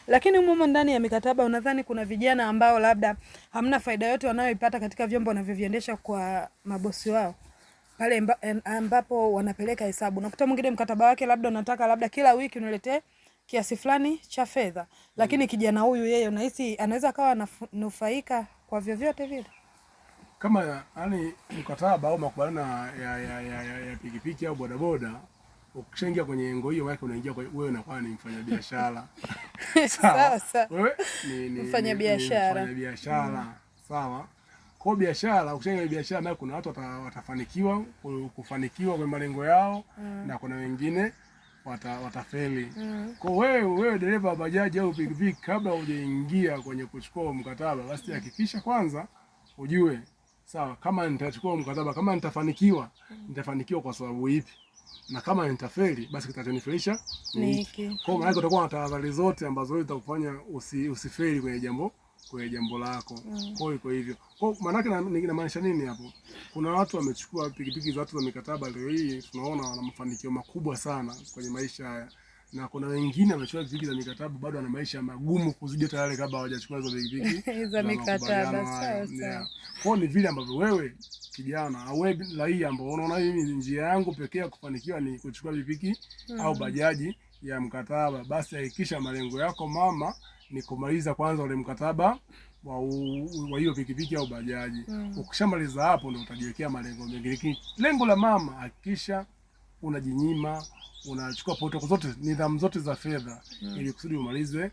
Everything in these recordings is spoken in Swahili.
Lakini humo ndani ya mikataba unadhani kuna vijana ambao labda hamna faida yote wanayoipata katika vyombo wanavyoviendesha kwa mabosi wao? Pale ambapo wanapeleka hesabu. Nakuta mwingine mkataba wake labda unataka labda kila wiki uniletee kiasi fulani cha fedha. Lakini kijana huyu yeye unahisi anaweza kawa ananufaika kwa vyovyote vile? Kama yani mkataba au makubaliano ya pikipiki au bodaboda, ukishaingia kwenye ngo hiyo wake unaingia wewe unakuwa ni mfanyabiashara. Sawa. Wewe ni mfanyabiashara. Sawa. Kwa biashara, ukishaingia biashara nayo kuna watu watafanikiwa kufanikiwa kwa malengo yao na kuna wengine watafeli. Kwa wewe dereva bajaji au pikipiki, kabla hujaingia kwenye kuchukua mkataba, basi hakikisha kwanza ujue sawa, kama nitachukua mkataba, kama nitafanikiwa kwa sababu ipi, na kama nitafeli basi kitachonifelisha ni hiki. Kwa maana utakuwa na tahadhari zote ambazo zitakufanya usifeli kwenye jambo lako. Kwa hivyo maana yake inamaanisha nini hapo? Kuna watu wamechukua pikipiki za watu za mikataba, leo hii tunaona wana mafanikio makubwa sana kwenye maisha haya, na kuna wengine wamechukua pikipiki za mikataba bado wana maisha magumu kuzidi hata yale kabla hawajachukua hizo pikipiki za mikataba. Sawa. Kwa ni vile ambavyo wewe kijana au wewe raia ambao unaona hii njia yangu pekee ya kufanikiwa ni kuchukua pikipiki au bajaji ya mkataba, basi hakikisha malengo yako mama ni kumaliza kwanza ule mkataba wa hiyo pikipiki au bajaji. Ukishamaliza hapo ndio utajiwekea malengo mengine. Lengo la mama, hakikisha unajinyima, unachukua protokoli zote, nidhamu zote za fedha ili kusudi umalize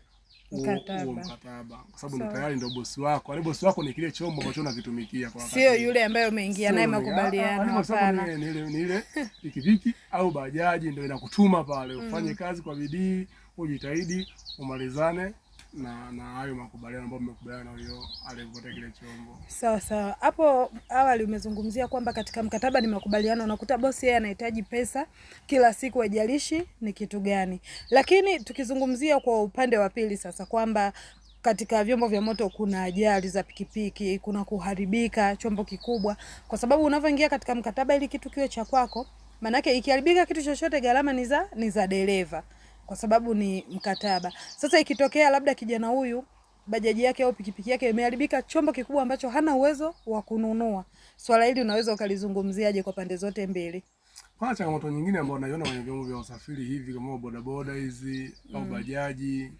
mkataba. Kwa sababu ndio tayari ndio bosi wako. Yaani bosi wako ni kile chombo ambacho unakitumikia kwa wakati. Sio yule ambaye umeingia naye makubaliano. Hapana. Ni ile pikipiki au bajaji ndio inakutuma pale ufanye kazi kwa bidii, ujitahidi, umalizane na hayo makubaliano ambayo mmekubaliana na hiyo aliyepotea kile chombo. Sawa. Hapo awali umezungumzia kwamba katika mkataba ni makubaliano, unakuta bosi yeye anahitaji pesa kila siku, haijalishi ni kitu gani. Lakini tukizungumzia kwa upande wa pili sasa, kwamba katika vyombo vya moto kuna ajali za pikipiki, kuna kuharibika chombo kikubwa, kwa sababu unavyoingia katika mkataba ili kitu kiwe cha kwako, maana yake ikiharibika kitu chochote gharama ni za dereva, kwa sababu ni mkataba. Sasa ikitokea labda kijana huyu bajaji yake au pikipiki yake imeharibika, chombo kikubwa ambacho hana uwezo wa kununua, swala hili unaweza ukalizungumziaje kwa pande zote mbili? Kuna changamoto nyingine ambayo naiona kwenye vyombo vya usafiri hivi kama bodaboda hizi au bajaji,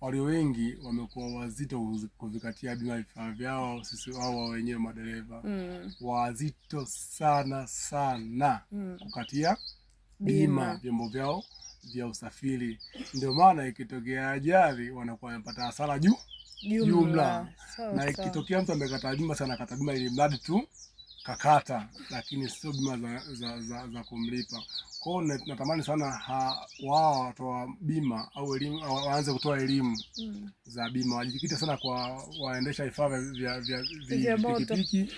walio wengi wamekuwa wazito kuvikatia bima vifaa vyao, sisi wao wenyewe madereva wazito sana kukatia bima vyombo vyao vya usafiri. Ndio maana ikitokea ajali wanakuwa wanapata hasara jumla. Na ikitokea mtu amekata bima sana, kata bima ili mradi tu kakata, lakini sio bima za kumlipa. Kwa hiyo natamani sana wao watoa bima au elimu waanze kutoa elimu za bima, wajikite sana kwa waendesha vifaa vya pikipiki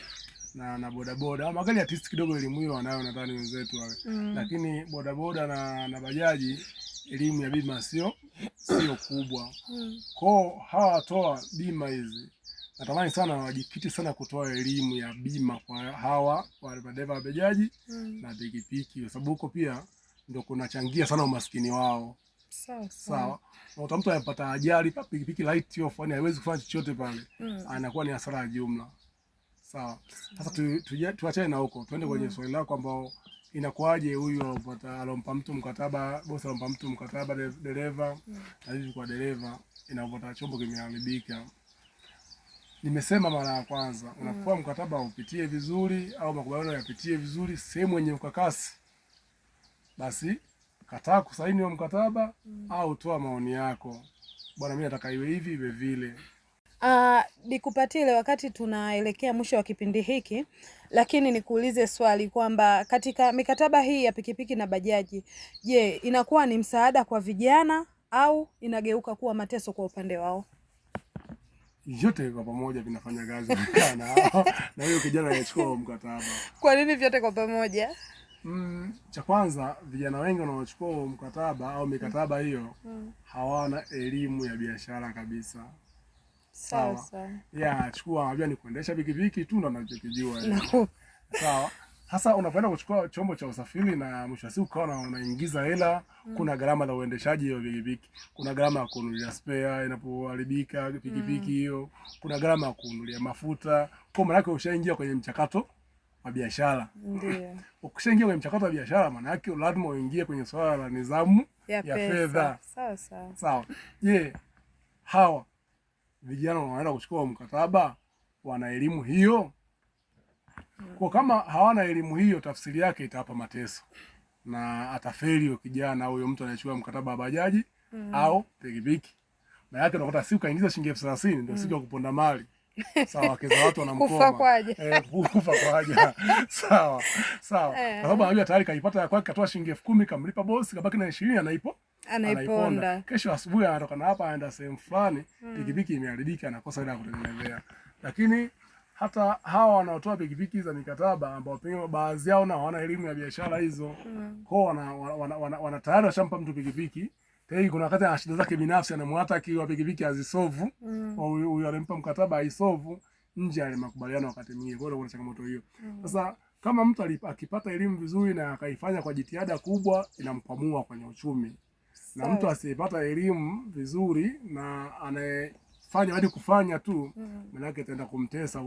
na bodaboda. Magari ya tisi kidogo elimu hiyo wanayo nadhani wenzetu wale. Lakini bodaboda na bajaji elimu ya bima sio kubwa. Kwa hawa watoa bima hizi natamani sana wajikite sana kutoa elimu ya bima kwa hawa wale madereva wa bajaji na pikipiki, kwa sababu huko pia ndio kunachangia sana umaskini wao. Sawa. Na mtu anapata ajali pa pikipiki light off, yani haiwezi kufanya chochote pale. Anakuwa ni hasara ya jumla. Sawa. Sasa tuachane na huko. Tuende kwenye swali lako ambao inakuaje huyu alompa mtu mkataba, bosi alompa mtu mkataba dereva, na hivi kwa dereva inapopata chombo kimeharibika. Nimesema mara ya kwanza, unapokuwa mkataba upitie vizuri au makubaliano yapitie vizuri, sehemu yenye ukakasi, basi kataa kusaini wa mkataba au toa maoni yako. Bwana mimi nataka iwe hivi iwe vile. Nikupatile wakati tunaelekea mwisho wa kipindi hiki, lakini nikuulize swali kwamba katika mikataba hii ya pikipiki na bajaji, je, inakuwa ni msaada kwa vijana au inageuka kuwa mateso kwa upande wao? Vyote kwa pamoja vinafanya kazi na hiyo kijana anachukua mkataba. Kwa nini vyote kwa pamoja? Cha kwanza, vijana wengi wanaochukua mkataba au mikataba hiyo hawana elimu ya biashara kabisa. Sawa. Chukua anajua ni kuendesha pikipiki tu ndo anachokijua. Sawa. Hasa unapoenda kuchukua chombo cha usafiri na mwisho wa siku ukawa unaingiza hela, kuna gharama za uendeshaji wa pikipiki, kuna gharama ya kununulia spare inapoharibika pikipiki hiyo, kuna gharama ya kununulia mafuta. Kwa maana yake ushaingia kwenye mchakato wa biashara. Ndio. Ukishaingia kwenye mchakato wa biashara, maana yake lazima uingie kwenye swala la nidhamu ya fedha. Sawa sawa. Sawa. Je, hawa vijana wanaenda kuchukua mkataba wana elimu hiyo? Kwa kama hawana elimu hiyo, tafsiri yake itawapa mateso na atafeli huyo kijana au huyo mtu anayechukua mkataba wa bajaji au pikipiki. Maana yake unakuta siku kaingiza shilingi 30,000 ndio siku ya kuponda mali. Sawa, kesa watu wanamkoma. Kufa kwaje? Kufa kwaje. Sawa. Sawa. Kwa sababu anajua tayari kaipata ya kwake, katoa shilingi 10,000 kamlipa bosi, kabaki na 20 anaiponda. Kesho asubuhi anatoka na hapa aenda sehemu fulani, pikipiki imeharibika, anakosa ile ya kutengenezea. Lakini hata hawa wanaotoa pikipiki za mikataba ambao pengine baadhi yao na hawana elimu ya biashara hizo, kwao wana tayari washampa mtu pikipiki. Tayari kuna wakati ana shida zake binafsi, anamwata akiwa pikipiki azisolve, huyu alimpa mkataba aisolve nje ya makubaliano wakati mwingine. Kwa hiyo kuna changamoto hiyo. Sasa kama mtu akipata elimu vizuri na akaifanya kwa jitihada kubwa, inamkwamua kwenye uchumi. Na mtu asiyepata elimu vizuri na anayefanya hadi kufanya tu, maana yake utaenda kumtesa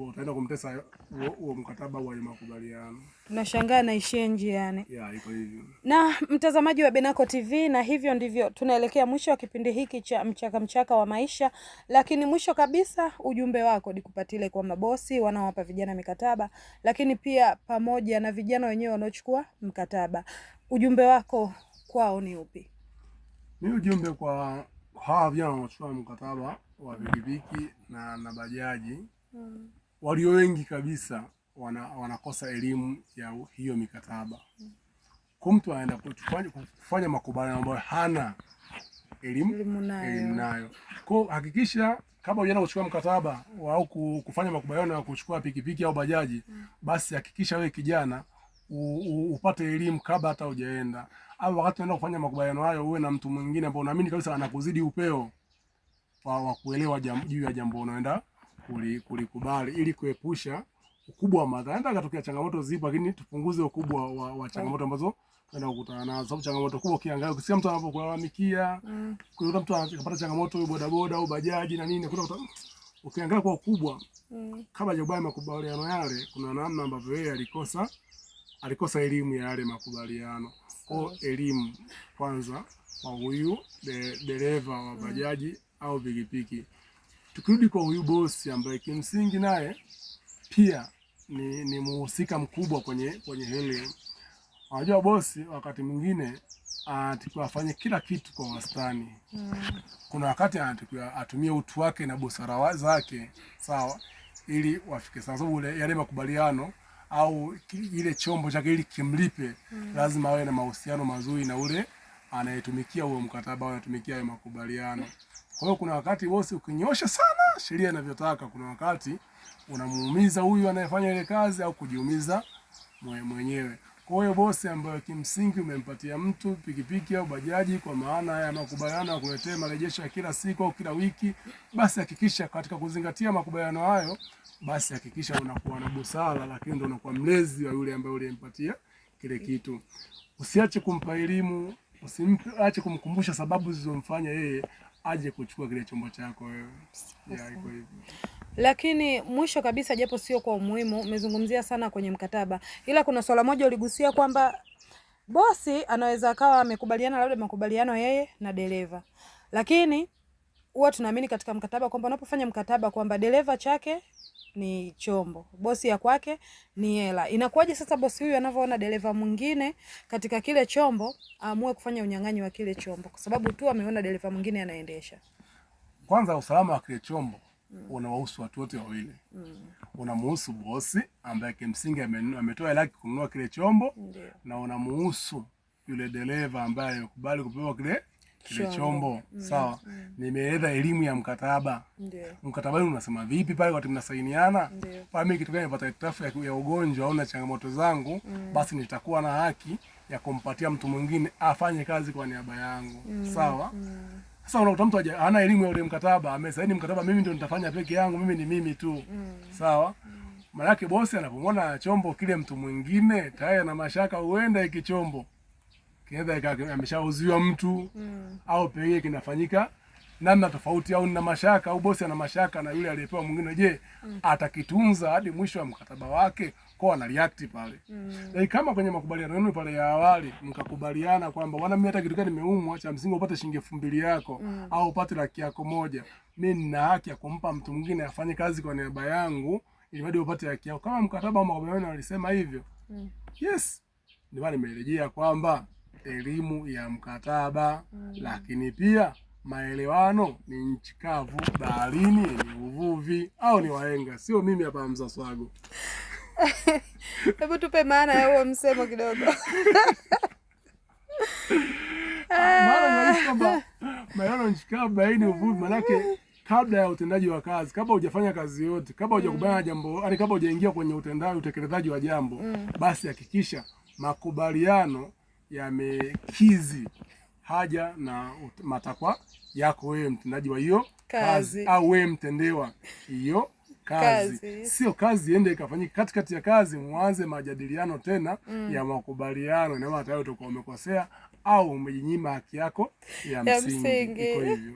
huo mkataba wa makubaliano. Tunashangaa naishie njiani. Iko hivyo. Na mtazamaji wa Benako TV, na hivyo ndivyo tunaelekea mwisho wa kipindi hiki cha mchaka wa maisha, lakini mwisho kabisa ujumbe wako nikupatile kwa mabosi wanaowapa vijana mikataba, lakini pia pamoja na vijana wenyewe wanaochukua mkataba. Ujumbe wako kwao ni upi? Mimi ujumbe kwa hawa vijana wanaochukua mkataba wa pikipiki na bajaji, walio wengi kabisa wanakosa elimu ya hiyo mikataba. Kwa mtu anaenda kufanya makubaliano ambayo hana elimu nayo. Kwa hakikisha kama unaenda kuchukua mkataba au kufanya makubaliano ya kuchukua pikipiki au bajaji, basi hakikisha wewe kijana upate elimu kabla hata hujaenda. Au wakati unaenda kufanya makubaliano hayo uwe na mtu mwingine ambaye unaamini kabisa anakuzidi upeo wa kuelewa juu ya jambo unaenda kulikubali, ili kuepusha ukubwa wa madhara. Ndio katokea changamoto zipo, lakini tupunguze ukubwa wa changamoto ambazo tunaenda kukutana nazo. Sababu changamoto kubwa ukiangalia, ukisikia mtu anapokulalamikia, kuna mtu anapata changamoto hiyo bodaboda au bajaji na nini, ukiangalia kwa ukubwa, kabla hajabaye makubaliano yale, kuna namna ambavyo yeye alikosa elimu ya yale makubaliano. Kwa elimu kwanza kwa huyu dereva wa bajaji au pikipiki. Tukirudi kwa huyu bosi ambaye kimsingi naye pia ni muhusika mkubwa kwenye hili. Unajua bosi wakati mwingine anatakiwa afanye kila kitu kwa wastani. Kuna wakati anatakiwa atumie utu wake na busara zake, sawa, ili wafike sababu yale makubaliano au ile chombo chake ili kimlipe, lazima awe na mahusiano mazuri na ule anayetumikia huo mkataba au anatumikia hayo makubaliano. Kwa hiyo kuna wakati bosi ukinyosha sana sheria inavyotaka, kuna wakati unamuumiza huyu anayefanya ile kazi au kujiumiza mwenyewe. Kwa hiyo bosi ambaye kimsingi umempatia mtu pikipiki au bajaji kwa maana ya makubaliano ya kuletea marejesho ya kila siku au kila wiki, basi hakikisha katika kuzingatia makubaliano hayo, basi hakikisha unakuwa na busara, lakini ndio unakuwa mlezi wa yule ambaye uliyempatia kile kitu. Usiache kumpa elimu, usiache kumkumbusha sababu zilizomfanya yeye aje kuchukua kile chombo chako wewe. Iko hivyo. Lakini mwisho kabisa, japo sio kwa umuhimu, umezungumzia sana kwenye mkataba, ila kuna swala moja uligusia kwamba bosi anaweza akawa amekubaliana labda makubaliano yeye na dereva, lakini huwa tunaamini katika mkataba kwamba unapofanya mkataba kwamba dereva chake ni chombo, bosi ya kwake ni hela. Inakuwaje sasa bosi huyu anavyoona dereva mwingine katika kile chombo aamue kufanya unyang'anyi wa kile chombo kwa sababu tu ameona dereva mwingine anaendesha? Kwanza usalama wa kile chombo unawahusu watu wote wawili. Unamuhusu bosi ambaye kimsingi ametoa hela kununua kile chombo, na unamuhusu yule dereva ambaye amekubali kupewa kile chombo. Sawa. Nimeeleza elimu ya mkataba. Mkataba huu unasema vipi pale wakati mnasainiana? Pale mimi kitu gani napata hitilafu ya ugonjwa au na changamoto zangu, basi nitakuwa na haki ya kumpatia mtu mwingine afanye kazi kwa niaba yangu. Sawa? Sasa unakuta mtu hana elimu ya ule mkataba, amesaini mkataba, mimi ndio nitafanya peke yangu, mimi ni mimi tu. Sawa? Maanake bosi anapomwona chombo kile mtu mwingine tayari ana mashaka, huenda iki chombo kinaweza ameshauziwa mtu au pengine kinafanyika namna tofauti, au nina mashaka au bosi ana mashaka na yule aliyepewa mwingine, je, atakitunza hadi mwisho wa mkataba wake? Kwa ana react pale. Kama kwenye makubaliano yenu pale ya awali mkakubaliana kwamba bwana, mimi hata kitu gani nimeumwa, cha msingi upate shilingi 2,000 yako au upate laki yako moja, mimi nina haki ya kumpa mtu mwingine afanye kazi kwa niaba yangu ili hadi upate haki yako. Kama mkataba wa makubaliano walisema hivyo, yes, ndio nimerejea kwamba elimu ya mkataba, lakini pia maelewano ni nchi kavu, baharini ni uvuvi, au ni wahenga, sio mimi hapa Mzaswago. Hebu tupe maana ya huo msemo kidogo. Maana ni kwamba maelewano nchi kavu, baharini uvuvi, manake kabla ya utendaji wa kazi, kabla hujafanya kazi yote, kabla hujakubaliana jambo, yani kabla hujaingia kwenye utekelezaji wa jambo, basi hakikisha makubaliano yamekizi haja na matakwa yako wewe mtendaji wa hiyo kazi au wewe mtendewa hiyo kazi. Sio kazi iende ikafanyika katikati ya kazi mwanze majadiliano tena ya makubaliano, na maana tayari utakuwa umekosea au umejinyima haki yako ya msingi. Iko hivyo.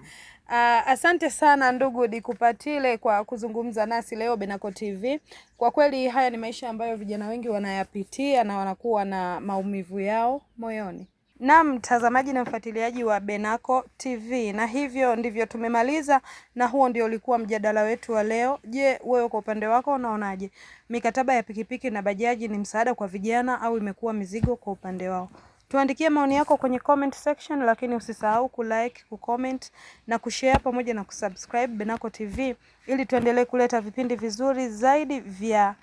Asante sana ndugu Dikupatile kwa kuzungumza nasi leo Benako TV. Kwa kweli haya ni maisha ambayo vijana wengi wanayapitia na wanakuwa na maumivu yao moyoni. Naam, mtazamaji na mfuatiliaji wa Benako TV, na hivyo ndivyo tumemaliza, na huo ndio ulikuwa mjadala wetu wa leo. Je, wewe kwa upande wako unaonaje? Mikataba ya pikipiki na bajaji ni msaada kwa vijana au imekuwa mizigo kwa upande wao? Tuandikie maoni yako kwenye comment section, lakini usisahau kulike, kucomment na kushare pamoja na kusubscribe Benako TV ili tuendelee kuleta vipindi vizuri zaidi vya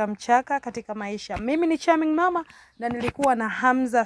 mchaka katika maisha. Mimi ni Charming Mama na nilikuwa na Hamza